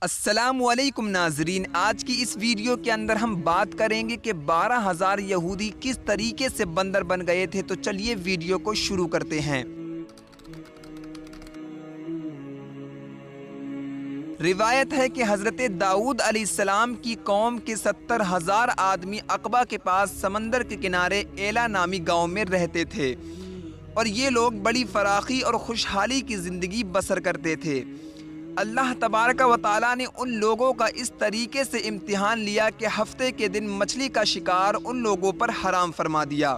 السلام علیکم ناظرین، آج کی اس ویڈیو کے اندر ہم بات کریں گے کہ 12,000 یہودی کس طریقے سے بندر بن گئے تھے۔ تو چلیے ویڈیو کو شروع کرتے ہیں۔ روایت ہے کہ حضرت داؤد علیہ السلام کی قوم کے 70,000 آدمی عقبہ کے پاس سمندر کے کنارے ایلا نامی گاؤں میں رہتے تھے، اور یہ لوگ بڑی فراخی اور خوشحالی کی زندگی بسر کرتے تھے۔ اللہ تبارک و تعالیٰ نے ان لوگوں کا اس طریقے سے امتحان لیا کہ ہفتے کے دن مچھلی کا شکار ان لوگوں پر حرام فرما دیا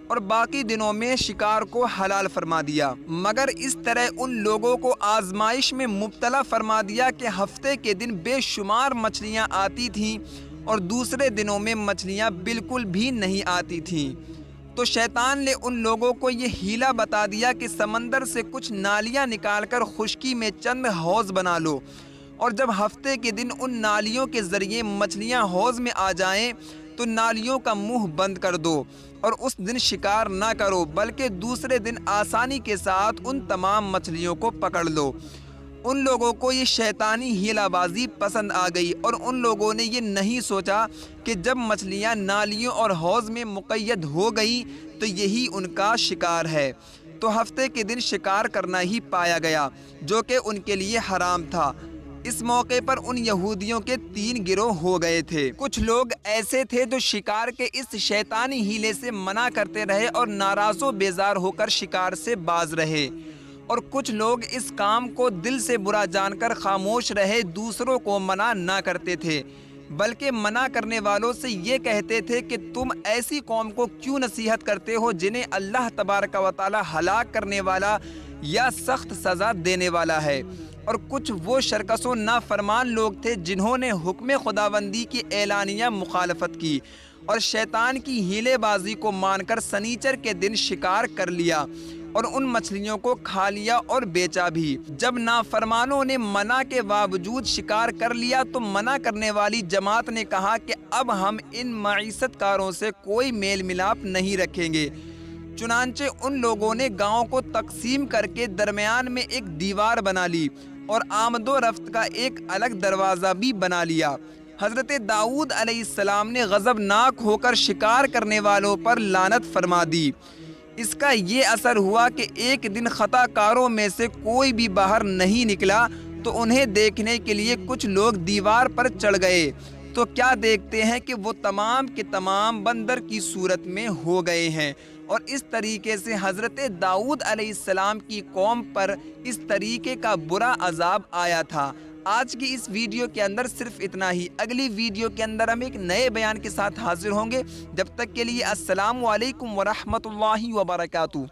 اور باقی دنوں میں شکار کو حلال فرما دیا، مگر اس طرح ان لوگوں کو آزمائش میں مبتلا فرما دیا کہ ہفتے کے دن بے شمار مچھلیاں آتی تھیں اور دوسرے دنوں میں مچھلیاں بالکل بھی نہیں آتی تھیں۔ تو شیطان نے ان لوگوں کو یہ ہیلا بتا دیا کہ سمندر سے کچھ نالیاں نکال کر خشکی میں چند حوض بنا لو، اور جب ہفتے کے دن ان نالیوں کے ذریعے مچھلیاں حوض میں آ جائیں تو نالیوں کا منہ بند کر دو اور اس دن شکار نہ کرو، بلکہ دوسرے دن آسانی کے ساتھ ان تمام مچھلیوں کو پکڑ لو۔ ان لوگوں کو یہ شیطانی ہیلا بازی پسند آ گئی، اور ان لوگوں نے یہ نہیں سوچا کہ جب مچھلیاں نالیوں اور حوض میں مقید ہو گئیں تو یہی ان کا شکار ہے، تو ہفتے کے دن شکار کرنا ہی پایا گیا، جو کہ ان کے لیے حرام تھا۔ اس موقع پر ان یہودیوں کے 3 گروہ ہو گئے تھے۔ کچھ لوگ ایسے تھے جو شکار کے اس شیطانی ہیلے سے منع کرتے رہے اور ناراض و بیزار ہو کر شکار سے باز رہے، اور کچھ لوگ اس کام کو دل سے برا جان کر خاموش رہے، دوسروں کو منع نہ کرتے تھے، بلکہ منع کرنے والوں سے یہ کہتے تھے کہ تم ایسی قوم کو کیوں نصیحت کرتے ہو جنہیں اللہ تبارک و تعالی ہلاک کرنے والا یا سخت سزا دینے والا ہے۔ اور کچھ وہ شرکس و نافرمان لوگ تھے جنہوں نے حکم خداوندی کی اعلانیہ مخالفت کی اور شیطان کی ہیلے بازی کو مان کر سنیچر کے دن شکار کر لیا اور ان مچھلیوں کو کھا لیا اور بیچا بھی۔ جب نافرمانوں نے منع کے باوجود شکار کر لیا تو منع کرنے والی جماعت نے کہا کہ اب ہم ان معیشت کاروں سے کوئی میل ملاپ نہیں رکھیں گے۔ چنانچہ ان لوگوں نے گاؤں کو تقسیم کر کے درمیان میں ایک دیوار بنا لی اور آمد و رفت کا ایک الگ دروازہ بھی بنا لیا۔ حضرت داؤد علیہ السلام نے غضبناک ہو کر شکار کرنے والوں پر لعنت فرما دی۔ اس کا یہ اثر ہوا کہ ایک دن خطا کاروں میں سے کوئی بھی باہر نہیں نکلا، تو انہیں دیکھنے کے لیے کچھ لوگ دیوار پر چڑھ گئے، تو کیا دیکھتے ہیں کہ وہ تمام کے تمام بندر کی صورت میں ہو گئے ہیں، اور اس طریقے سے حضرت داؤد علیہ السلام کی قوم پر اس طریقے کا برا عذاب آیا تھا۔ آج کی اس ویڈیو کے اندر صرف اتنا ہی۔ اگلی ویڈیو کے اندر ہم ایک نئے بیان کے ساتھ حاضر ہوں گے۔ جب تک کے لیے السلام علیکم ورحمۃ اللہ وبرکاتہ۔